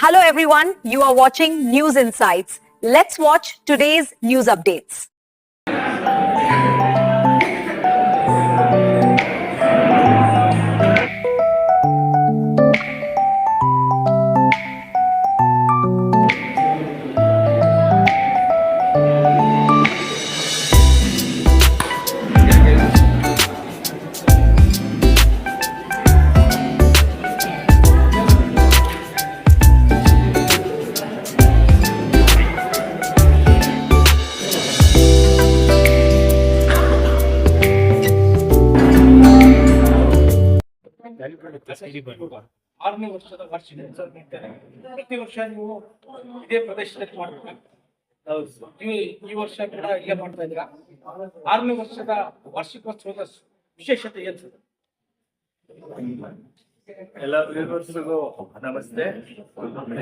Hello everyone, you are watching News Insights. Let's watch today's news updates. ಆರನೇ ವರ್ಷದ ವಾರ್ಷಿಕೋತ್ಸವ ನೀಡ್ತಾರೆ. ಪ್ರತಿ ವರ್ಷ ನೀವು ಇದೇ ಪ್ರದೇಶದಲ್ಲಿ ಮಾಡ್ತೀರಾ? ಈ ವರ್ಷ ಕೂಡ ಇಲ್ಲೇ ಮಾಡ್ತಾ ಇದ್ದೀರಾ? ಆರನೇ ವರ್ಷದ ವಾರ್ಷಿಕೋತ್ಸವದ ವಿಶೇಷತೆ ಏನು ಸರ್? ಎಲ್ಲ ವ್ಯೂವರ್ಸ್ಗೂ ನಮಸ್ತೆ.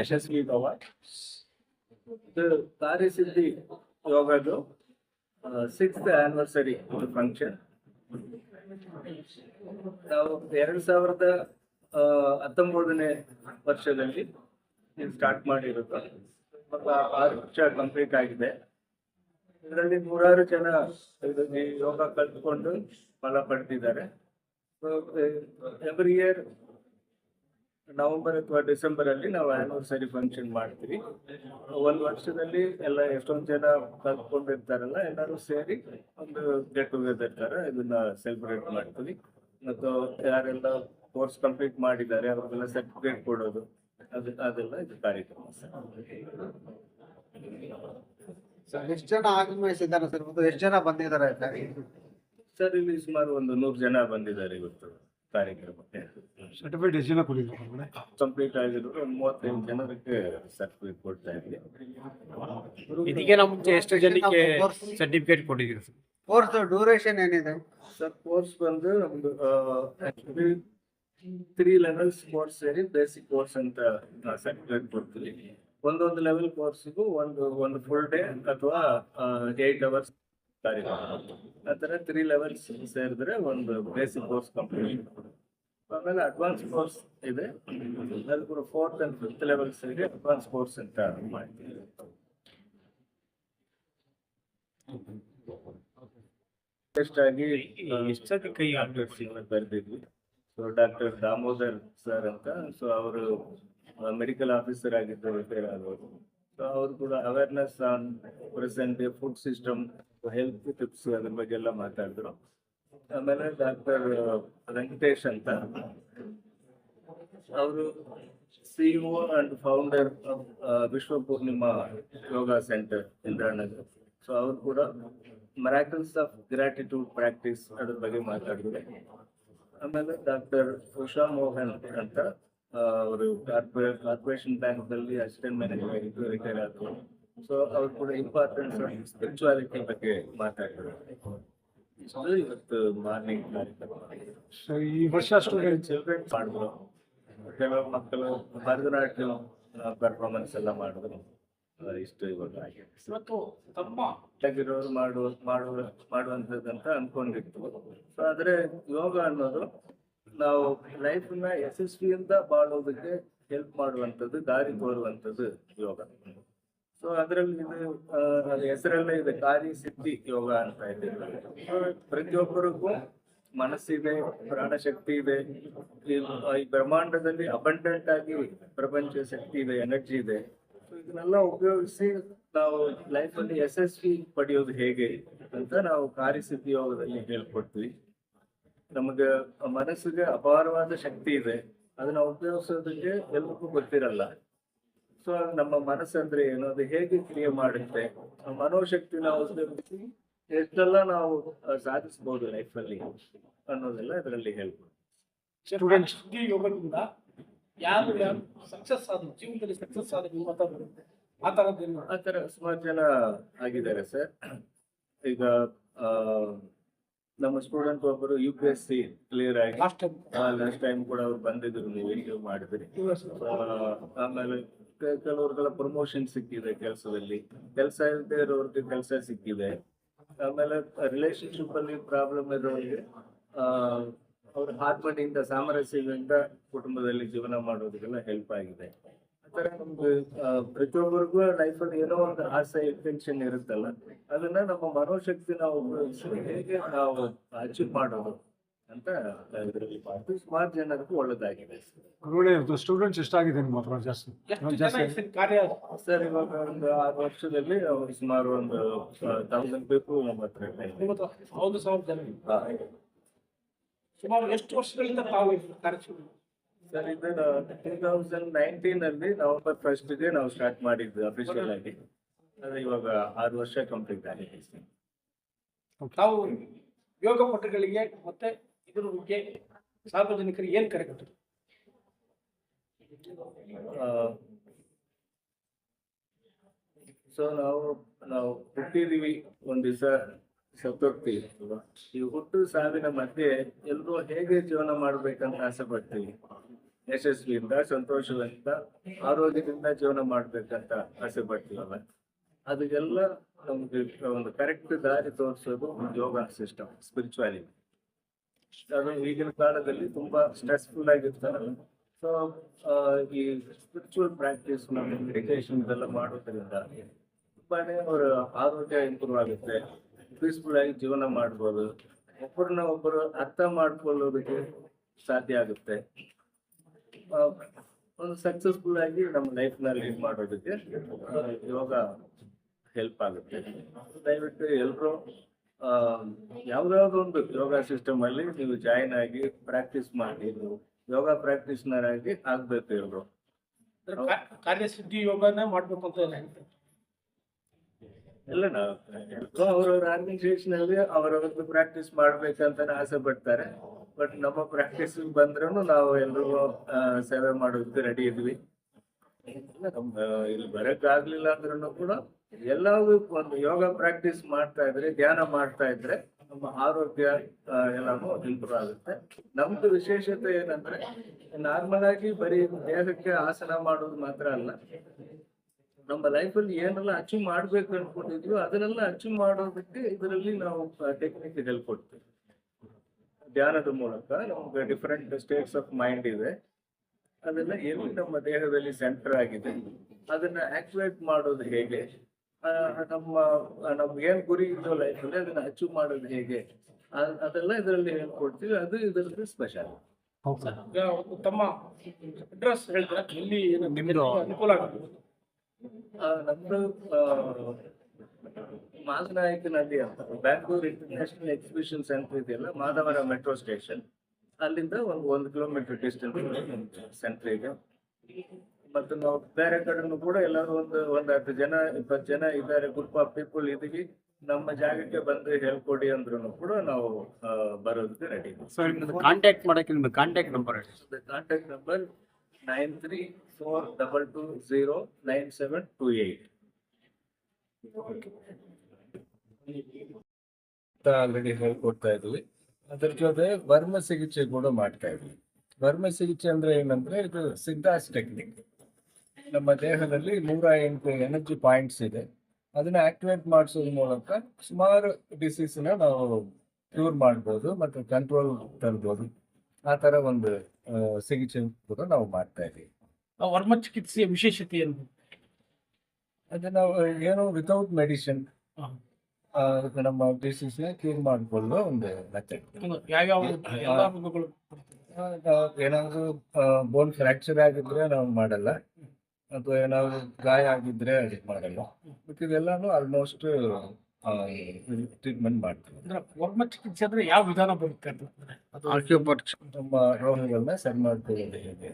ಯಶಸ್ವಿ ಭವ. ಇದು ಕಾರ್ಯಸಿದ್ಧಿ ಯೋಗದು 6th ಆನಿವರ್ಸರಿ ಫಂಕ್ಷನ್. ನಾವು 2019ನೇ ವರ್ಷದಲ್ಲಿ ಸ್ಟಾರ್ಟ್ ಮಾಡಿರೋದು. 6 ವರ್ಷ ಕಂಪ್ಲೀಟ್ ಆಗಿದೆ. ಇದರಲ್ಲಿ 100 ಜನ ಯೋಗ ಕಲ್ತ್ಕೊಂಡು ಫಲ ಪಡೆದಿದ್ದಾರೆ. ಎವ್ರಿ ಇಯರ್ ನವೆಂಬರ್ ಅಥವಾ ಡಿಸೆಂಬರ್ ಅಲ್ಲಿ ನಾವು ಆನಿವರ್ಸರಿ ಫಂಕ್ಷನ್ ಮಾಡ್ತೀವಿ. ಒಂದು ವರ್ಷದಲ್ಲಿ ಎಲ್ಲ ಎಷ್ಟೊಂದು ಜನ ಕಲ್ತ್ಕೊಂಡಿರ್ತಾರಲ್ಲ, ಎಲ್ಲರೂ ಸೇರಿ ಒಂದು ಗೆಟ್ ಟುಗೆದರ್ ತರ ಇದನ್ನ ಸೆಲೆಬ್ರೇಟ್ ಮಾಡ್ತೀವಿ. ಮತ್ತು ಯಾರೆಲ್ಲ ಕೋರ್ಸ್ ಕಂಪ್ಲೀಟ್ ಮಾಡಿದ್ದಾರೆ ಅವ್ರಿಗೆಲ್ಲ ಸರ್ಟಿಫಿಕೇಟ್ ಕೊಡೋದು, ಅದೆಲ್ಲ ಇದು ಕಾರ್ಯಕ್ರಮ ಸರ್. ಎಷ್ಟು ಜನ ಆಗಮಿಸಿದ್ದಾರೆ ಸರ್? ಮತ್ತು ಎಷ್ಟು ಜನ ಬಂದಿದ್ದಾರೆ ಸರ್? ಇಲ್ಲಿ ಸುಮಾರು ಒಂದು 100 ಜನ ಬಂದಿದ್ದಾರೆ ಇವತ್ತು ಕಾರ್ಯಕ್ರಮಕ್ಕೆ. ಸರ್ಟಿಫಿಕೇಟ್ ಎಷ್ಟು ಜನ ಕೊಟ್ಟಿದ್ದಾರೆ? ಕಂಪ್ಲೀಟ್ ಆಗಿದ್ರು 35 ಜನರಿಗೆ ಸರ್ಟಿಫಿಕೇಟ್ ಕೊಡ್ತಾ ಇದ್ವಿ. ಇದಕ್ಕೆ ನಾವು ಮುಂಚೆ ಎಷ್ಟು ಜನಕ್ಕೆ ಸರ್ಟಿಫಿಕೇಟ್ ಕೊಟ್ಟಿದ್ದೀರಿ ಸರ್? ಕೋರ್ಸ್ ಡ್ಯೂರೇಷನ್ ಏನಿದೆ ಸರ್? ಕೋರ್ಸ್ ಬಂದು ನಮ್ದು 3 ಲೆವೆಲ್ಸ್ ಕೋರ್ಸ್ ಸೇರಿ ಬೇಸಿಕ್ ಕೋರ್ಸ್ ಅಂತ ಸರ್ಟಿಫಿಕೇಟ್ ಕೊಡ್ತೀವಿ. ಒಂದೊಂದು ಲೆವೆಲ್ ಕೋರ್ಸ್ಗೂ ಒಂದು ಫುಲ್ ಡೇ ಅಥವಾ 8 ಅವರ್ಸ್ ಕಾರ್ಯಕ್ರಮ. ಆ ಥರ 3 ಲೆವೆಲ್ಸ್ ಸೇರಿದ್ರೆ ಒಂದು ಬೇಸಿಕ್ ಕೋರ್ಸ್ ಕಂಪ್ಲೀಟ್. ಆಮೇಲೆ ಅಡ್ವಾನ್ಸ್ ಕೋರ್ಸ್ ಇದೆ, ಅದು ಕೂಡ 4th and 5th levels advance course ಅಂತ ಮಾಡ್ತೀವಿ. ಎಷ್ಟಾಗಿ ಬರೆದಿದ್ವಿ. ಸೊ ಡಾಕ್ಟರ್ ದಾಮೋದರ್ ಸರ್ ಅಂತ, ಸೊ ಅವರು ಮೆಡಿಕಲ್ ಆಫೀಸರ್ ಆಗಿದ್ದು ರಿಟೈರ್ ಆಗೋರು. ಸೊ ಅವರು ಕೂಡ awareness on present food system, health tips ಅದ್ರ ಬಗ್ಗೆ ಎಲ್ಲ ಮಾತಾಡಿದ್ರು. ಆಮೇಲೆ ಡಾಕ್ಟರ್ ವೆಂಕಟೇಶ್ ಅಂತ, ಅವರು CEO ಅಂಡ್ ಫೌಂಡರ್ ವಿಶ್ವ ಪೂರ್ಣಿಮಾ ಯೋಗ ಸೆಂಟರ್ ಇಂದ್ರಾನಗರ್. ಸೊ ಅವರು ಕೂಡ ಮಿರಾಕಲ್ಸ್ ಆಫ್ ಗ್ರಾಟಿಟ್ಯೂಡ್ ಪ್ರಾಕ್ಟೀಸ್ ಅದ್ರ ಬಗ್ಗೆ ಮಾತಾಡಿದ್ರು. ಆಮೇಲೆ ಡಾಕ್ಟರ್ ಉಷಾ ಮೋಹನ್ ಅಂತ, ಅವರು ಕಾರ್ಪೊರೇಷನ್ ಬ್ಯಾಂಕ್ ನಲ್ಲಿ ಅಸಿಸ್ಟೆಂಟ್ ಮ್ಯಾನೇಜರ್ ರಿಟೈರ್ ಆದ್ರು. ಸೊ ಅವ್ರು ಕೂಡ ಇಂಪಾರ್ಟೆನ್ಸ್ ಸ್ಪಿರಿಚುವಾಲಿಟಿ ಬಗ್ಗೆ ಮಾತಾಡಿದ್ರು. ಇವತ್ತು ಮಾರ್ನಿಂಗ್ ಕಾರ್ಯಕ್ರಮ. ಈ ವರ್ಷ ಚಿಲ್ಡ್ರನ್ ಮಾಡಿದ್ರು. ಕೆಲವು ಮಕ್ಕಳು ಭರತನಾಟ್ಯ ಪರ್ಫಾರ್ಮೆನ್ಸ್ ಎಲ್ಲ ಮಾಡಿದ್ರು. ಇಷ್ಟು ಇವಾಗ ಇವತ್ತು ತಮ್ಮ ಆಗಿರೋರು ಮಾಡುವಂಥದ್ದಂತ ಅನ್ಕೊಂಡಿತ್ತು. ಸೊ ಆದ್ರೆ ಯೋಗ ಅನ್ನೋದು ನಾವು ಲೈಫ್ನ ಯಶಸ್ವಿಯಿಂದ ಬಾಳೋದಕ್ಕೆ ಹೆಲ್ಪ್ ಮಾಡುವಂಥದ್ದು, ದಾರಿ ತೋರುವಂಥದ್ದು ಯೋಗ. ಸೊ ಅದರಲ್ಲಿ ಇದು ಹೆಸರಲ್ಲೇ ಇದೆ, ಕಾರ್ಯಸಿದ್ಧಿ ಯೋಗ ಅಂತ ಇದೆ. ಪ್ರತಿಯೊಬ್ಬರಿಗೂ ಮನಸ್ಸಿದೆ, ಪ್ರಾಣಶಕ್ತಿ ಇದೆ. ಈ ಬ್ರಹ್ಮಾಂಡದಲ್ಲಿ ಅಬಂಡೆಂಟ್ ಆಗಿ ಪ್ರಪಂಚ ಶಕ್ತಿ ಇದೆ, ಎನರ್ಜಿ ಇದೆ. ಸೊ ಇದನ್ನೆಲ್ಲ ಉಪಯೋಗಿಸಿ ನಾವು ಲೈಫಲ್ಲಿ ಯಶಸ್ವಿ ಪಡೆಯೋದು ಹೇಗೆ ಅಂತ ನಾವು ಕಾರ್ಯಸಿದ್ಧಿ ಯೋಗದಲ್ಲಿ ಹೇಳ್ಕೊಡ್ತೀವಿ. ನಮಗೆ ಮನಸ್ಸಿಗೆ ಅಪಾರವಾದ ಶಕ್ತಿ ಇದೆ, ಅದನ್ನ ಉಪಯೋಗಿಸೋದಕ್ಕೆ ಎಲ್ರಿಗೂ ಗೊತ್ತಿರಲ್ಲ. ಸೊ ನಮ್ಮ ಮನಸ್ಸಂದ್ರೆ ಏನು, ಅದು ಹೇಗೆ ಕ್ರಿಯೆ ಮಾಡುತ್ತೆ, ಮನೋಶಕ್ತಿನ ಉಪಯೋಗಿಸಿ ಎಷ್ಟೆಲ್ಲ ನಾವು ಸಾಧಿಸ್ಬೋದು ಲೈಫಲ್ಲಿ ಅನ್ನೋದೆಲ್ಲ ಇದರಲ್ಲಿ ಹೇಳ್ಬೋದು. ಸ್ಟೂಡೆಂಟ್ಸ್ ಯೋಗದಿಂದ ಯಾರು ಸಕ್ಸಸ್ ಆದ್ರು, ಜೀವನದಲ್ಲಿ ಸಕ್ಸಸ್ ಆದ್ರು ಆ ಥರ ಸುಮಾರು ಜನ ಆಗಿದ್ದಾರೆ ಸರ್. ಈಗ ನಮ್ಮ ಸ್ಟೂಡೆಂಟ್ ಒಬ್ಬರು UPSC ಕ್ಲಿಯರ್ ಆಗಿ ಲಾಸ್ಟ್ ಟೈಮ್ ಕೂಡ ಅವ್ರು ಬಂದಿದ್ರು, ನೀವು ಇಂಟರ್ವ್ಯೂ ಮಾಡಿದ್ರಿ. ಆಮೇಲೆ ಕೆಲವ್ರಿಗೆಲ್ಲ ಪ್ರಮೋಷನ್ ಸಿಕ್ಕಿದೆ, ಕೆಲಸದಲ್ಲಿ ಕೆಲಸ ಇಲ್ಲದೆ ಇರೋರಿಗೆ ಕೆಲಸ ಸಿಕ್ಕಿದೆ. ಆಮೇಲೆ ರಿಲೇಶನ್ಶಿಪ್ ಅಲ್ಲಿ ಪ್ರಾಬ್ಲಮ್ ಇರೋರಿಗೆ ಅವ್ರ ಹಾರ್ಮನಿಯಿಂದ, ಸಾಮರಸ್ಯದಿಂದ ಕುಟುಂಬದಲ್ಲಿ ಜೀವನ ಮಾಡೋದಕ್ಕೆಲ್ಲ ಹೆಲ್ಪ್ ಆಗಿದೆ. ತರ ನಮ್ಗೆ ಪ್ರತಿಯೊಬ್ಬರಿಗೂ ಲೈಫಲ್ಲಿ ಏನೋ ಒಂದು ಆಸೆ ಇಂಟೆನ್ಷನ್ ಇರುತ್ತಲ್ಲ, ಅದನ್ನ ನಮ್ಮ ಮನೋಶಕ್ತಿ ನಾವು ಉಪಯೋಗಿಸಿ ಹೇಗೆ ನಾವು ಅಚೀವ್ ಮಾಡೋದು ಅಂತ ಇದರಲ್ಲಿ ಸುಮಾರು ಜನರಿಗೂ ಒಳ್ಳೇದಾಗಿದೆ. ಒಳ್ಳೆಯದು. ಸ್ಟೂಡೆಂಟ್ಸ್ ಎಷ್ಟಾಗಿದೆ ನಿಮ್ಮ ಹತ್ರ ಜಾಸ್ತಿ? ಎಷ್ಟು ಜನ ಈ ಕಾರ್ಯ ಸರ್ ಇವಾಗ ಒಂದು 6 ವರ್ಷದಲ್ಲಿ ಸುಮಾರು ಒಂದು 1000 ಪೀಪಲ್ ನಮ್ಮ ಹತ್ರ ಇದ್ದಾರೆ. 1,000 ಜನ. ಸುಮಾರು ಎಷ್ಟು ವರ್ಷಗಳಿಂದ ತಾವು ಈ ಕಾರ್ಯ ಸರ್ ಇದು 2019 ಅಲ್ಲಿ ನವೆಂಬರ್ 1ಗೆ ನಾವು ಸ್ಟಾರ್ಟ್ ಮಾಡಿದ್ವಿ ಅಫಿಷಿಯಲ್ ಆಗಿ. ಅದು ಇವಾಗ 6 ವರ್ಷ ಕಂಪ್ಲೀಟ್ ಆಗಿದೆ. ತಾವು ಯೋಗ ಪಟುಗಳಿಗೆ ಮತ್ತೆ ಇದ್ರ ಬಗ್ಗೆ ಸಾರ್ವಜನಿಕರಿಗೆ ಏನ್ ಕರೆ ಕೊಟ್ಟರು? ಸೊ ನಾವು ಹುಟ್ಟಿದೀವಿ, ಒಂದ್ ದಿವಸ ಸತ್ತೋಗ್ತೀವಿ ಅಲ್ವಾ? ಈ ಹುಟ್ಟು ಸಾವಿನ ಮಧ್ಯೆ ಎಲ್ಲರೂ ಹೇಗೆ ಜೀವನ ಮಾಡ್ಬೇಕಂತ ಆಸೆ ಪಡ್ತೀವಿ. ಯಶಸ್ವಿಯಿಂದ, ಸಂತೋಷದಿಂದ, ಆರೋಗ್ಯದಿಂದ ಜೀವನ ಮಾಡ್ಬೇಕಂತ ಆಸೆ ಪಡ್ತೀವಲ್ಲ, ಅದಕ್ಕೆಲ್ಲ ನಮ್ಗೆ ಒಂದು ಕರೆಕ್ಟ್ ದಾರಿ ತೋರಿಸೋದು ಯೋಗ ಸಿಸ್ಟಮ್, ಸ್ಪಿರಿಚುವಾಲಿಟಿ. ಅದು ಈಗಿನ ಕಾಲದಲ್ಲಿ ತುಂಬಾ ಸ್ಟ್ರೆಸ್ಫುಲ್ ಆಗಿರ್ತಾರಲ್ಲ, ಸೊ ಈ ಸ್ಪಿರಿಚುವಲ್ ಪ್ರಾಕ್ಟೀಸ್ ಮೆಡಿಟೇಷನ್ ಇದೆಲ್ಲ ಮಾಡೋದ್ರಿಂದ ತುಂಬಾನೇ ಅವರ ಆರೋಗ್ಯ ಇಂಪ್ರೂವ್ ಆಗುತ್ತೆ, ಪೀಸ್ಫುಲ್ ಆಗಿ ಜೀವನ ಮಾಡ್ಬೋದು, ಒಬ್ಬರನ್ನ ಒಬ್ಬರು ಅರ್ಥ ಮಾಡ್ಕೊಳ್ಳೋದಕ್ಕೆ ಸಾಧ್ಯ ಆಗುತ್ತೆ, ಒಂದು ಸಕ್ಸಸ್ಫುಲ್ ಆಗಿ ನಮ್ಮ ಲೈಫ್ ನ ಲೀಡ್ ಮಾಡೋದಕ್ಕೆ ಯೋಗ ಹೆಲ್ಪ್ ಆಗುತ್ತೆ. ದಯವಿಟ್ಟು ಎಲ್ಲರೂ ಯಾವ್ದಾದ್ರು ಒಂದು ಯೋಗ ಸಿಸ್ಟಮ್ ಅಲ್ಲಿ ನೀವು ಜಾಯಿನ್ ಆಗಿ ಪ್ರಾಕ್ಟೀಸ್ ಮಾಡಿ, ಯೋಗ ಪ್ರಾಕ್ಟೀಸ್ನರ್ ಆಗಿ ಆಗ್ಬೇಕು ಎಲ್ಲರೂ. ಕಾರ್ಯಸಿದ್ಧಿ ಯೋಗನ ಮಾಡ್ಬೇಕು ಅಂತ ಎಲ್ಲ ನಾವು ಅವ್ರವ್ರ ಆರ್ಗನೈಸೇಷನ್ ಅಲ್ಲಿ ಅವರವ್ರದ್ದು ಪ್ರಾಕ್ಟೀಸ್ ಮಾಡ್ಬೇಕಂತ ಆಸೆ ಪಡ್ತಾರೆ. ಬಟ್ ನಮ್ಮ ಪ್ರಾಕ್ಟೀಸ್ ಬಂದ್ರೂ ನಾವು ಎಲ್ರಿಗೂ ಸೇವೆ ಮಾಡೋದಕ್ಕೆ ರೆಡಿ ಇದ್ವಿ. ಇಲ್ಲಿ ಬರಕ್ ಆಗ್ಲಿಲ್ಲ ಅಂದ್ರೂ ಕೂಡ ಎಲ್ಲವೂ ಒಂದು ಯೋಗ ಪ್ರಾಕ್ಟೀಸ್ ಮಾಡ್ತಾ ಇದ್ರೆ, ಧ್ಯಾನ ಮಾಡ್ತಾ ಇದ್ರೆ ನಮ್ಮ ಆರೋಗ್ಯ ಎಲ್ಲಾನು ಇಂಪ್ರೂವ್ ಆಗುತ್ತೆ. ನಮ್ದು ವಿಶೇಷತೆ ಏನಂದ್ರೆ, ನಾರ್ಮಲ್ ಆಗಿ ಬರೀ ದೇಹಕ್ಕೆ ಆಸನ ಮಾಡೋದು ಮಾತ್ರ ಅಲ್ಲ, ನಮ್ಮ ಲೈಫಲ್ಲಿ ಏನೆಲ್ಲ ಅಚೀವ್ ಮಾಡ್ಬೇಕು ಅನ್ಕೊಂಡಿದ್ವಿ ಅದನ್ನೆಲ್ಲ ಅಚೀವ್ ಮಾಡೋದಕ್ಕೆ ಇದರಲ್ಲಿ ನಾವು ಟೆಕ್ನಿಕ್ ಹೇಳ್ಕೊಡ್ತೀವಿ. ಧ್ಯಾನದ ಮೂಲಕ ನಮ್ಗೆ ಡಿಫರೆಂಟ್ ಸ್ಟೇಟ್ಸ್ ಆಫ್ ಮೈಂಡ್ ಇದೆ, ಅದೆಲ್ಲ ಎಲ್ಲಿ ನಮ್ಮ ದೇಹದಲ್ಲಿ ಸೆಂಟರ್ ಆಗಿದೆ ಅದನ್ನ ಆಕ್ಟಿವೇಟ್ ಮಾಡೋದು ಹೇಗೆ, ನಮ್ಗೆ ಏನ್ ಗುರಿ ಇದ್ದೋ ಲೈಫಲ್ಲಿ ಅದನ್ನ ಅಚೀವ್ ಮಾಡೋದು ಹೇಗೆ, ಅದೆಲ್ಲ ಇದರಲ್ಲಿ ಹೇಳ್ಕೊಡ್ತೀವಿ. ಅದು ಇದರಲ್ಲಿ ಸ್ಪೆಷಲ್. ತಮ್ಮ ಅಡ್ರೆಸ್ ಹೇಳ್ತಾರೆ, ಎಲ್ಲಿ ನಿಮ್ದು ಅನುಕೂಲ ಆಗುತ್ತೆ? ನಮ್ದು ಮಾದನಾಯಕನಹಳ್ಳಿ ಅಂತ ಬ್ಯಾಂಗ್ಳೂರ್ ಇಂಟರ್ನ್ಯಾಷನಲ್ ಎಕ್ಸಿಬಿಷನ್ ಸೆಂಟರ್ ಇದೆಯಲ್ಲ, ಮಾಧವರ ಮೆಟ್ರೋ ಸ್ಟೇಷನ್, ಅಲ್ಲಿಂದ ಒಂದು 1 ಕಿಲೋಮೀಟರ್ ಡಿಸ್ಟೆನ್ಸ್ ಸೆಂಟರ್ ಇದೆ. ಮತ್ತು ನಾವು ಬೇರೆ ಕಡೆನೂ ಕೂಡ ಎಲ್ಲರೂ ಒಂದು 10 ಜನ 20 ಜನ ಇದ್ದಾರೆ, ಗ್ರೂಪ್ ಆಫ್ ಪೀಪಲ್ ಇದೀವಿ. ನಮ್ಮ ಜಾಗಕ್ಕೆ ಬಂದು ಹೇಳ್ಕೊಡಿ ಅಂದ್ರೂ ಕೂಡ ನಾವು ಬರೋದಕ್ಕೆ ರೆಡಿ ಇದ್ದೀವಿ. ಕಾಂಟ್ಯಾಕ್ಟ್ ಮಾಡಕ್ಕೆ ನಿಮ್ಗೆ ಕಾಂಟ್ಯಾಕ್ಟ್ ನಂಬರ್ ಹೇಳಿ. Contact number 9342209728. ಆಲ್ರೆಡಿ ಹೇಳ್ಕೊಡ್ತಾ ಇದ್ವಿ. ಅದ್ರ ಜೊತೆ ವರ್ಮ ಚಿಕಿತ್ಸೆ ಕೂಡ ಮಾಡ್ತಾ ಇದ್ವಿ. ವರ್ಮ ಚಿಕಿತ್ಸೆ ಅಂದ್ರೆ ಏನಂದ್ರೆ, ಇದು ಸಿದ್ಧಾಸ್ ಟೆಕ್ನಿಕ್. ನಮ್ಮ ದೇಹದಲ್ಲಿ 108 ಎನರ್ಜಿ ಪಾಯಿಂಟ್ಸ್ ಇದೆ, ಅದನ್ನ ಆಕ್ಟಿವೇಟ್ ಮಾಡಿಸೋದ್ರ ಮೂಲಕ ಸುಮಾರು ಡಿಸೀಸ್ ನ ನಾವು ಕ್ಯೂರ್ ಮಾಡ್ಬೋದು ಮತ್ತು ಕಂಟ್ರೋಲ್ ತರ್ಬೋದು. ಆ ತರ ಒಂದು ಚಿಕಿತ್ಸೆ ಕೂಡ ನಾವು ಮಾಡ್ತಾ ಇದ್ದೀವಿ. ವರ್ಮ ಚಿಕಿತ್ಸೆಯ ವಿಶೇಷತೆ ಏನು? ಅದು ನಾವು ಏನು ವಿತೌಟ್ ಮೆಡಿಸಿನ್ ನಮ್ಮ ಡಿಸೀಸ್ ನ ಕ್ಯೂರ್ ಮಾಡ್ಕೊಳ್ಳೋ ಒಂದು ಮೆಥಡ್. ಯಾವ್ಯಾವ ರೋಗಗಳು? ಏನಾದ್ರು ಬೋನ್ ಫ್ರಾಕ್ಚರ್ ಆಗಿದ್ರೆ ನಾವು ಮಾಡಲ್ಲ, ಅಥವಾ ಏನಾದ್ರು ಗಾಯ ಆಗಿದ್ರೆ ಅದಕ್ಕೆ ಮಾಡಲ್ಲ. ಇದೆಲ್ಲಾನು ಆಲ್ಮೋಸ್ಟ್ ಟ್ರೀಟ್ಮೆಂಟ್ ಮಾಡ್ತೀವಿ. ಅಂದ್ರೆ ವರ್ಮ ಚಿಕಿತ್ಸೆ ಅಂದ್ರೆ ಯಾವ ವಿಧಾನ ಬರುತ್ತೆ ಅಂತ? ನಮ್ಮ ರೋಗಗಳನ್ನ ಸರಿ ಮಾಡ್ಕೊಳ್ಳೋದು ಹೇಗೆ,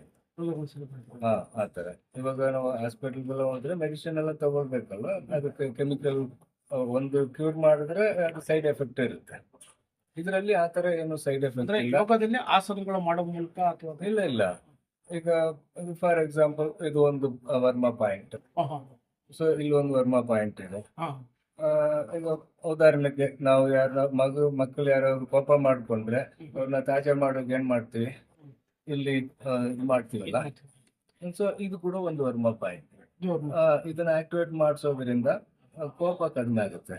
ಆ ತರ. ಇವಾಗ ನಾವು ಹಾಸ್ಪಿಟಲ್ಗೆಲ್ಲ ಹೋದ್ರೆ ಮೆಡಿಸಿನ್ ಎಲ್ಲ ತಗೊಳ್ಬೇಕಲ್ಲ, ಅದಕ್ಕೆ ಕೆಮಿಕಲ್ ಒಂದು ಕ್ಯೂರ್ ಮಾಡಿದ್ರೆ ಅದು ಸೈಡ್ ಎಫೆಕ್ಟ್ ಇರುತ್ತೆ. ಇದರಲ್ಲಿ ಆ ತರ ಏನು ಸೈಡ್ ಎಫೆಕ್ಟ್ ಇಲ್ಲ. ಯೋಗದಲ್ಲಿ ಆಸನಗಳು ಮಾಡೋ ಮೂಲಕ ಅಥವಾ ಇಲ್ಲ. ಈಗ ಫಾರ್ ಎಕ್ಸಾಂಪಲ್ ಇದು ಒಂದು ವರ್ಮ ಪಾಯಿಂಟ್, ಸೊ ಇಲ್ಲಿ ಒಂದು ವರ್ಮ ಪಾಯಿಂಟ್ ಇದೆ. ಈಗ ಉದಾಹರಣೆಗೆ ನಾವು ಮಕ್ಕಳು ಯಾರಾದ್ರು ಕೋಪ ಮಾಡ್ಕೊಂಡ್ರೆ ಅವ್ರನ್ನ ತಾಜಾ ಮಾಡೋಕೆ ಏನ್ ಮಾಡ್ತೀವಿ, ಇಲ್ಲಿ ಇದು ಮಾಡ್ತೀವಲ್ಲ. ಸೊ ಇದು ಕೂಡ ಒಂದು ವರ್ಮ ಪಾಯಿಂಟ್. ಇದನ್ನ ಆಕ್ಟಿವೇಟ್ ಮಾಡಿಸೋದ್ರಿಂದ ಕೋಪ ಕಡಿಮೆ ಆಗುತ್ತೆ.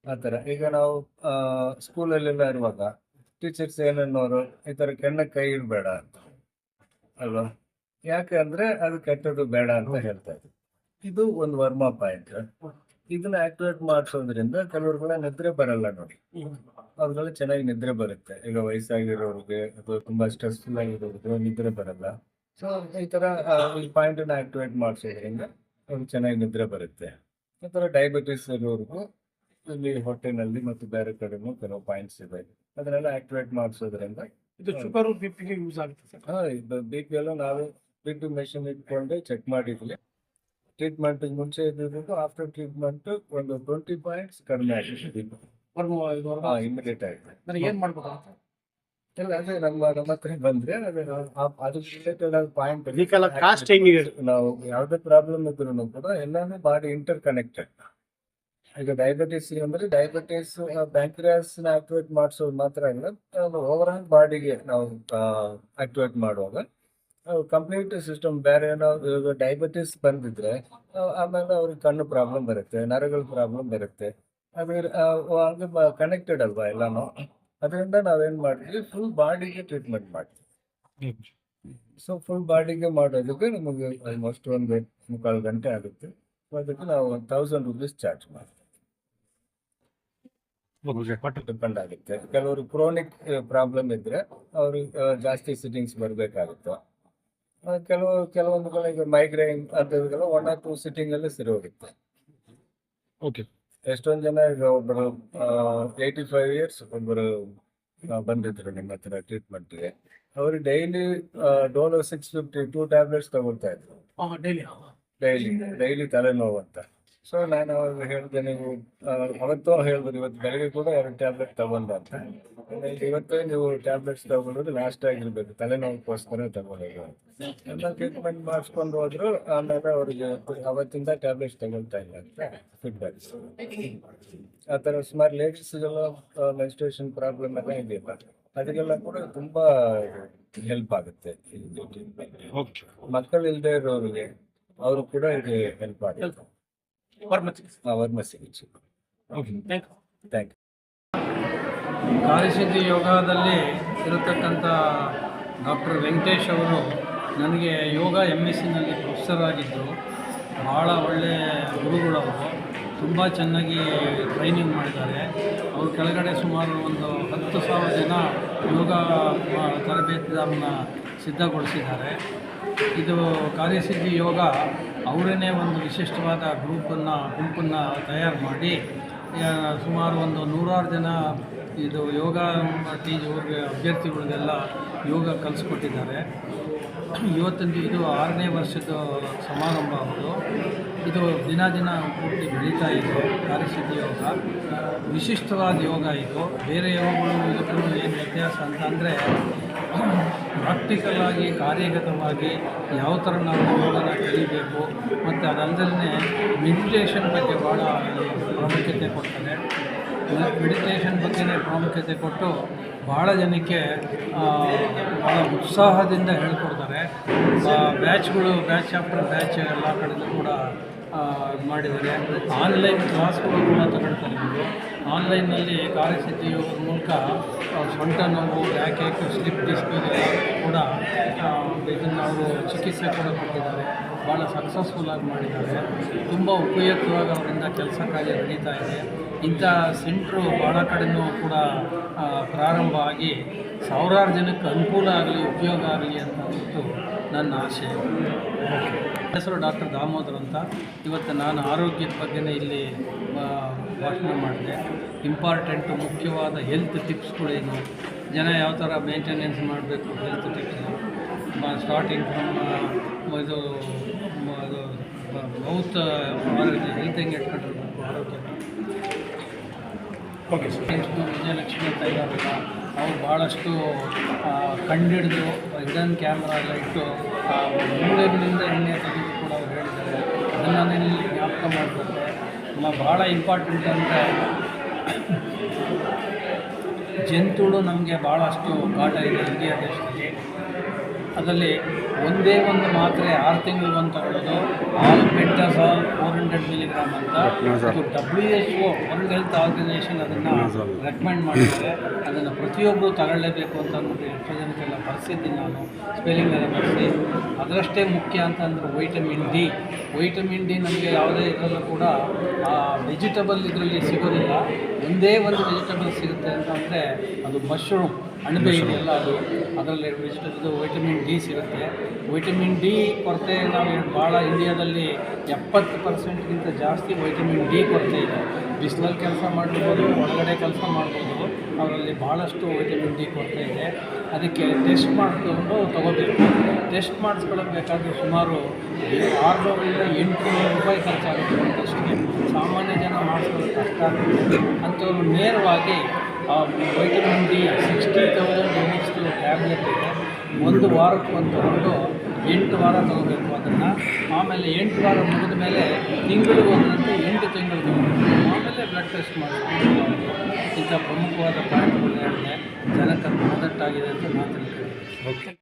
ಆತರ ಈಗ ನಾವು ಸ್ಕೂಲಲ್ಲೆಲ್ಲ ಇರುವಾಗ ಟೀಚರ್ಸ್ ಏನನ್ನೋರು ಈ ತರ ಕೆಣ್ಣಕ್ಕೆ ಕೈ ಇಡಬೇಡ ಅಂತ ಅಲ್ವಾ. ಯಾಕೆ ಅಂದ್ರೆ ಅದು ಕೆಟ್ಟದ್ದು ಬೇಡ ಅಂತ ಹೇಳ್ತಾ ಇದ್ರು. ಇದು ಒಂದು ವರ್ಮ ಪಾಯಿಂಟ್. ಇದನ್ನ ಆಕ್ಟಿವೇಟ್ ಮಾಡಿಸೋದ್ರಿಂದ ಕೆಲವ್ರಿಗೆಲ್ಲ ನಿದ್ರೆ ಬರಲ್ಲ ನೋಡಿ, ಅವ್ರಿಗೆಲ್ಲ ಚೆನ್ನಾಗಿ ನಿದ್ರೆ ಬರುತ್ತೆ. ಈಗ ವಯಸ್ಸಾಗಿರೋರಿಗೆ ಅಥವಾ ತುಂಬಾ ಸ್ಟ್ರೆಸ್ಫುಲ್ ಆಗಿರೋರಿಗೆ ನಿದ್ರೆ ಬರಲ್ಲ. ಸೊ ಈ ತರ ಈ ಪಾಯಿಂಟ್ ಅನ್ನ ಆಕ್ಟಿವೇಟ್ ಮಾಡಿಸೋದ್ರಿಂದ ಅವ್ರಿಗೆ ಚೆನ್ನಾಗಿ ನಿದ್ರೆ ಬರುತ್ತೆ. ಈ ತರ ಡಯಾಬಿಟಿಸ್ ಇರೋರ್ಗು ಇಲ್ಲಿ ಹೊಟ್ಟೆನಲ್ಲಿ ಮತ್ತು ಬೇರೆ ಕಡೆನೂ ಕೆಲವು ಪಾಯಿಂಟ್ಸ್ ಇದೆ, ಅದನ್ನೆಲ್ಲ ಆಕ್ಟಿವೇಟ್ ಮಾಡಿಸೋದ್ರಿಂದ ಇದು ಶುಗರ್ ಬಿಪಿಗೆ ಯೂಸ್ ಆಗುತ್ತೆ ಸರ್. BP ಎಲ್ಲ ನಾವೇ BP ಮೆಷಿನ್ ಇಟ್ಕೊಂಡೆ ಚೆಕ್ ಮಾಡಿದ್ವಿ. ಟ್ರೀಟ್ಮೆಂಟ್ ಮುಂಚೆ ಇದ್ದಿದ್ದು ಆಫ್ಟರ್ ಟ್ರೀಟ್ಮೆಂಟ್ ಒಂದು 20 ಪಾಯಿಂಟ್ಸ್ ಕಡಿಮೆ ಆಗಿದೆ. ಇಮಿಡಿಯೇಟ್ ಆಗಿದೆ. ನನಗೆ ಏನ್ ಮಾಡ್ಬೇಕಾಗುತ್ತೆ? ಇಲ್ಲ ಅದೇ ನಮ್ಮ ಹತ್ರ ಬಂದ್ರೆ ಅದು ರಿಲೇಟೆಡ್ ಪಾಯಿಂಟ್ ಇದಕ್ಕೆಲ್ಲ ಕಾಸ್ಟ್ ಹೆಂಗಿದೆ? ನಾವು ಯಾವುದೇ ಪ್ರಾಬ್ಲಮ್ ಇದ್ರು ಕೂಡ ಎಲ್ಲಾನು ಬಾಡಿ ಇಂಟರ್ ಕನೆಕ್ಟೆಡ್. ಈಗ ಡಯಾಬಿಟಿಸ್ ಅಂದ್ರೆ ಡಯಾಬಿಟಿಸ್ ಬ್ಯಾಂಕ್ರಿಯಾಸ್ ನ ಆಕ್ಟಿವೇಟ್ ಮಾಡಿಸೋದು ಮಾತ್ರ ಅಲ್ಲ, ಓವರ್ ಆಲ್ ಬಾಡಿಗೆ ನಾವು ಆಕ್ಟಿವೇಟ್ ಮಾಡುವಾಗ ಕಂಪ್ಲೀಟ್ ಸಿಸ್ಟಮ್. ಬೇರೆ ಏನಾದ್ರು ಡಯಾಬಿಟಿಸ್ ಬಂದಿದ್ರೆ ಆಮೇಲೆ ಅವ್ರಿಗೆ ಕಣ್ಣು ಪ್ರಾಬ್ಲಮ್ ಬರುತ್ತೆ, ನರಗಳ ಪ್ರಾಬ್ಲಮ್ ಬರುತ್ತೆ. ಅದ್ರ ಹಂಗೆ ಕನೆಕ್ಟೆಡ್ ಅಲ್ವಾ ಎಲ್ಲಾನು. ಅದರಿಂದ ನಾವೇನ್ ಮಾಡ್ತೀವಿ, ಫುಲ್ ಬಾಡಿಗೆ ಟ್ರೀಟ್ಮೆಂಟ್ ಮಾಡ್ತೀವಿ. ಸೊ ಫುಲ್ ಬಾಡಿಗೆ ಮಾಡೋದಕ್ಕೆ ನಮಗೆ ಆಲ್ಮೋಸ್ಟ್ ಒಂದು 3/4 ಗಂಟೆ ಆಗುತ್ತೆ. ಅದಕ್ಕೆ ನಾವು 1000 ರೂಪೀಸ್ ಚಾರ್ಜ್ ಮಾಡ್ತೀವಿ. ಡಿಪೆಂಡ್ ಆಗುತ್ತೆ. ಕೆಲವರು ಕ್ರೋನಿಕ್ ಪ್ರಾಬ್ಲಮ್ ಇದ್ರೆ ಅವ್ರಿಗೆ ಜಾಸ್ತಿ ಸಿಟ್ಟಿಂಗ್ಸ್ ಬರಬೇಕಾಗುತ್ತೆ. ಕೆಲವೊಂದು ಮೈಗ್ರೈನ್ ಅಂತದೆಲ್ಲ 1 or 2 ಸಿಟ್ಟಿಂಗ್ ಅಲ್ಲಿ ಸರಿ ಹೋಗುತ್ತೆ. ಓಕೆ. ಎಷ್ಟೊಂದು ಜನ ಈಗ ಒಬ್ಬರು 85 ಇಯರ್ಸ್ ಒಬ್ಬರು ಬಂದಿದ್ರು ನಿಮ್ಮ ಹತ್ರ ಟ್ರೀಟ್ಮೆಂಟ್ಗೆ. ಅವರು ಡೈಲಿ ಡೋಲೋ 652 ಟ್ಯಾಬ್ಲೆಟ್ಸ್ ತಗೊಳ್ತಾ ಇದ್ರು ಡೈಲಿ ತಲೆನೋವು ಅಂತ. ಸೊ ನಾನು ಅವಾಗ ಹೇಳಿದೆ, ನೀವು ಅವತ್ತು ಹೇಳಿದ್ರು ಇವತ್ತು ಬೆಳಗ್ಗೆ ಕೂಡ 2 ಟ್ಯಾಬ್ಲೆಟ್ ತಗೊಂಡ ಅಂತ. ಇವತ್ತೇ ನೀವು ಟ್ಯಾಬ್ಲೆಟ್ಸ್ ತಗೊಳ್ಳೋದು ಲಾಸ್ಟ್ ಆಗಿರ್ಬೇಕು, ತಲೆನೋವುಗೋಸ್ಕರ ತಗೊಳ್ಳೋದು ಅಂತ. ಎಲ್ಲ ಟ್ರೀಟ್ಮೆಂಟ್ ಮಾಡಿಸ್ಕೊಂಡು ಹೋದ್ರು. ಆಮೇಲೆ ಅವ್ರಿಗೆ ಅವತ್ತಿಂದ ಟ್ಯಾಬ್ಲೆಟ್ಸ್ ತಗೊಳ್ತಾ ಇಲ್ಲ ಅಂತ ಫೀಡ್ಬ್ಯಾಕ್. ಆ ಥರ ಸುಮಾರು ಲೇಡೀಸ್ಗೆಲ್ಲ ಮೆನ್ಸ್ಟ್ರೇಷನ್ ಪ್ರಾಬ್ಲಮ್ ಎಲ್ಲ ಇದೆಯಲ್ಲ, ಅದಕ್ಕೆಲ್ಲ ಕೂಡ ತುಂಬಾ ಹೆಲ್ಪ್ ಆಗುತ್ತೆ. ಮಕ್ಕಳು ಇಲ್ಲದೆ ಇರೋರಿಗೆ ಅವರು ಕೂಡ ಇದು ಹೆಲ್ಪ್ ಆಗುತ್ತೆ. ವರ್ಮ ಚಿಕಿತ್ಸೆ. Thank you. ಕಾರ್ಯಸಿದ್ಧಿ ಯೋಗದಲ್ಲಿ ಇರತಕ್ಕಂಥ ಡಾಕ್ಟರ್ ವೆಂಕಟೇಶ್ ಅವರು ನನಗೆ ಯೋಗ MSc ಪ್ರೊಫೆಸರ್ ಆಗಿದ್ದರು. ಭಾಳ ಒಳ್ಳೆಯ ಗುರುಗಳವರು, ತುಂಬ ಚೆನ್ನಾಗಿ ಟ್ರೈನಿಂಗ್ ಮಾಡಿದ್ದಾರೆ. ಅವ್ರ ಕೆಳಗಡೆ ಸುಮಾರು ಒಂದು 10,000 ಜನ ಯೋಗ ತರಬೇತಿದಾರನ್ನ ಸಿದ್ಧಗೊಳಿಸಿದ್ದಾರೆ. ಇದು ಕಾರ್ಯಸಿದ್ಧಿ ಯೋಗ ಅವರೇ ಒಂದು ವಿಶಿಷ್ಟವಾದ ಗುಂಪನ್ನು ತಯಾರು ಮಾಡಿ ಸುಮಾರು ಒಂದು 100 ಜನ ಇದು ಯೋಗ ಅಭ್ಯರ್ಥಿಗಳಿಗೆಲ್ಲ ಯೋಗ ಕಲಿಸ್ಕೊಟ್ಟಿದ್ದಾರೆ. ಇವತ್ತಿಂದು ಇದು 6ನೇ ವರ್ಷದ ಸಮಾರಂಭ ಅವರು. ಇದು ದಿನ ಪೂರ್ತಿ ಬೆಳೀತಾ ಇದೆ. ಕಾರ್ಯಸಿದ್ಧಿ ಯೋಗ ವಿಶಿಷ್ಟವಾದ ಯೋಗ. ಇದು ಬೇರೆ ಯೋಗಗಳು ಇದಕ್ಕೂ ಏನು ವ್ಯತ್ಯಾಸ ಅಂತಂದರೆ ಪ್ರಾಕ್ಟಿಕಲ್ ಆಗಿ ಕಾರ್ಯಗತವಾಗಿ ಯಾವ ಥರ ನಾವು ಯೋಗನ ಕಲಿಬೇಕು, ಮತ್ತು ಅದಲ್ಲದೆ ಮೆಡಿಟೇಷನ್ ಬಗ್ಗೆ ಭಾಳ ಪ್ರಾಮುಖ್ಯತೆ ಕೊಡ್ತಾರೆ. ಮೆಡಿಟೇಷನ್ ಬಗ್ಗೆನೇ ಪ್ರಾಮುಖ್ಯತೆ ಕೊಟ್ಟು ಭಾಳ ಜನಕ್ಕೆ ಭಾಳ ಉತ್ಸಾಹದಿಂದ ಹೇಳ್ಕೊಡ್ತಾರೆ. ಬ್ಯಾಚ್ ಆಫ್ಟರ್ ಬ್ಯಾಚ್ ಎಲ್ಲ ಕಡೆಯೂ ಕೂಡ ಮಾಡಿದ್ದಾರೆ. ಆನ್ಲೈನ್ ಕ್ಲಾಸ್ಗಳು ಕೂಡ ತಗೊಳ್ತಾರೆ. ಇವರು ಆನ್ಲೈನ್ನಲ್ಲಿ ಕಾರ್ಯಸಿದ್ಧಿ ಯೋಗದ ಮೂಲಕ ಸೊಂಟ ನೋವು, ಬ್ಯಾಕ್ ಸ್ಲಿಪ್ ಡಿಸ್ಕ್ ಕೂಡ ಇದನ್ನು ಅವರು ಚಿಕಿತ್ಸೆ ಕೂಡ ಕೊಟ್ಟಿದ್ದಾರೆ. ಭಾಳ ಸಕ್ಸಸ್ಫುಲ್ಲಾಗಿ ಮಾಡಿದ್ದಾರೆ. ತುಂಬ ಉಪಯುಕ್ತವಾಗಿ ಅವರಿಂದ ಕೆಲಸ ಕಾರ್ಯ ನಡೀತಾ ಇದೆ. ಇಂಥ ಸೆಂಟ್ರು ಭಾಳ ಕಡೆಯೂ ಕೂಡ ಪ್ರಾರಂಭ ಆಗಿ ಸಾವಿರಾರು ಜನಕ್ಕೆ ಅನುಕೂಲ ಆಗಲಿ, ಉಪಯೋಗ ಆಗಲಿ ಅನ್ನೋದು ನನ್ನ ಆಶೆ. ಹೆಸರು ಡಾಕ್ಟರ್ ದಾಮೋದರ್ ಅಂತ. ಇವತ್ತು ನಾನು ಆರೋಗ್ಯದ ಬಗ್ಗೆನೇ ಇಲ್ಲಿ ಭಾಷಣ ಮಾಡಿದೆ. ಇಂಪಾರ್ಟೆಂಟು ಮುಖ್ಯವಾದ ಹೆಲ್ತ್ ಟಿಪ್ಸ್ಗಳೇನು, ಜನ ಯಾವ ಥರ ಮೇಂಟೆನೆನ್ಸ್ ಮಾಡಬೇಕು, ಹೆಲ್ತ್ ಟಿಪ್ಸ್ ಸ್ಟಾರ್ಟಿಂಗ್ ಫ್ರಮ್ ಇದು ಮೌತ್ ಆರೋಗ್ಯ, ಹೆಲ್ತ್ ಹೆಂಗೆ ಇಟ್ಕೊಂಡಿರ್ಬೇಕು ಆರೋಗ್ಯ. ವಿಜಯಲಕ್ಷ್ಮಿ ಅಂತ ಇದ್ದಾರಲ್ಲ, ಅವ್ರು ಭಾಳಷ್ಟು ಕಂಡಿಡಿದು ಹಿಡನ್ ಕ್ಯಾಮ್ರಾ ಎಲ್ಲ ಇಟ್ಟು ಮೂಳೆಗಳಿಂದ ಎಣ್ಣೆ ತೆಗೆದು ಕೂಡ ಅವ್ರು ಹೇಳಿದ್ದಾರೆ. ಅದನ್ನು ನಾನು ಇಲ್ಲಿ ಜ್ಞಾಪಕ ಮಾಡಬೇಕು. ಭಾಳ ಇಂಪಾರ್ಟೆಂಟ್ ಅಂದರೆ ಜಂತುಳು ನಮಗೆ ಭಾಳಷ್ಟು ಕಾಟ ಇದೆ ಇಂಡಿಯಾ ದೇಶದಲ್ಲಿ. ಅದರಲ್ಲಿ ಒಂದೇ ಒಂದು ಮಾತ್ರೆ 6 ತಿಂಗಳಿಗೊಂದು ತಗೊಳ್ಳೋದು, ಆಲ್ಬೆಂಡಜಾಲ್ 400 ಮಿಲಿಗ್ರಾಮ್ ಅಂತ ಇದು WHO ವರ್ಲ್ಡ್ ಹೆಲ್ತ್ ಆರ್ಗನೈಸೇಷನ್ ಅದನ್ನು ರೆಕಮೆಂಡ್ ಮಾಡಿದ್ದಾರೆ. ಅದನ್ನು ಪ್ರತಿಯೊಬ್ಬರು ತಗೊಳ್ಳೇಬೇಕು ಅಂತ ಅಂದ್ಬಿಟ್ಟು ಎಷ್ಟೋ ಜನಕ್ಕೆಲ್ಲ ಬರ್ಸಿದ್ದೀನಿ ನಾನು, ಸ್ಪೆಲ್ಲಿಂಗ್ ಎಲ್ಲ ಬರ್ಸಿ. ಅದರಷ್ಟೇ ಮುಖ್ಯ ಅಂತಂದರೆ ವೈಟಮಿನ್ ಡಿ ನಮಗೆ ಯಾವುದೇ ಇದರಲ್ಲೂ ಕೂಡ ವೆಜಿಟಬಲ್ ಇದರಲ್ಲಿ ಸಿಗೋದಿಲ್ಲ. ಒಂದೇ ಒಂದು ವೆಜಿಟಬಲ್ ಸಿಗುತ್ತೆ ಅಂತಂದರೆ ಅದು ಮಶ್ರೂಮ್, ಅಣಬೆ ಇದೆಯಲ್ಲ ಅದು, ಅದರಲ್ಲಿ ವೈಟಮಿನ್ ಡಿ ಸಿಗುತ್ತೆ. ವೈಟಮಿನ್ ಡಿ ಕೊರತೆ ನಾವು ಭಾಳ ಇಂಡಿಯಾದಲ್ಲಿ 70%ಗಿಂತ ಜಾಸ್ತಿ ವೈಟಮಿನ್ ಡಿ ಕೊರತೆ ಇದೆ. ಬಿಸಿಲಲ್ಲಿ ಕೆಲಸ ಮಾಡ್ಬೋದು, ಒಳಗಡೆ ಕೆಲಸ ಮಾಡ್ಬೋದು, ಅವರಲ್ಲಿ ಭಾಳಷ್ಟು ವೈಟಮಿನ್ ಡಿ ಕೊರತೆ ಇದೆ. ಅದಕ್ಕೆ ಟೆಸ್ಟ್ ಮಾಡಿಕೊಂಡು ತೊಗೋಬೇಕು. ಟೆಸ್ಟ್ ಮಾಡಿಸ್ಕೊಳ್ಳೋಬೇಕಾದ್ರೆ ಸುಮಾರು 600ರಿಂದ 800 ರೂಪಾಯಿ ಖರ್ಚಾಗುತ್ತೆ ಒಂದು ಟೆಸ್ಟ್ಗೆ. ಸಾಮಾನ್ಯ ಜನ ಮಾಡಿಸ್ಕೊಳ್ಳೋದು ಕಷ್ಟ ಆಗುತ್ತೆ. ಅಂಥವ್ರು ನೇರವಾಗಿ ವೈಟಮಿನ್ ಡಿ 60,000 ಯೂನಿಟ್ಸ್ದು ಟ್ಯಾಬ್ಲೆಟ್ ಇದೆ, 1 ವಾರಕ್ಕೆ ಒಂದು ತಗೊಂಡು 8 ವಾರ ತಗೋಬೇಕು ಅದನ್ನು. ಆಮೇಲೆ 8 ವಾರ ಮುಗಿದ ಮೇಲೆ ತಿಂಗಳಿಗೆ ಒಂದರಂತೆ 8 ತಿಂಗಳು ಆಮೇಲೆ ಬ್ಲಡ್ ಟೆಸ್ಟ್ ಮಾಡಿಸ್ಕೊಂಡು ಇಂಥ ಪ್ರಮುಖವಾದ ಪಾಯಿಂಟ್ಗಳು ಹೇಳಿದೆ ಜನಕ್ಕೆ ಮದಟ್ಟಾಗಿದೆ ಅಂತ ನಾನು ತಿಳ್ಕೊಂಡಿದ್ದೀನಿ. ಓಕೆ.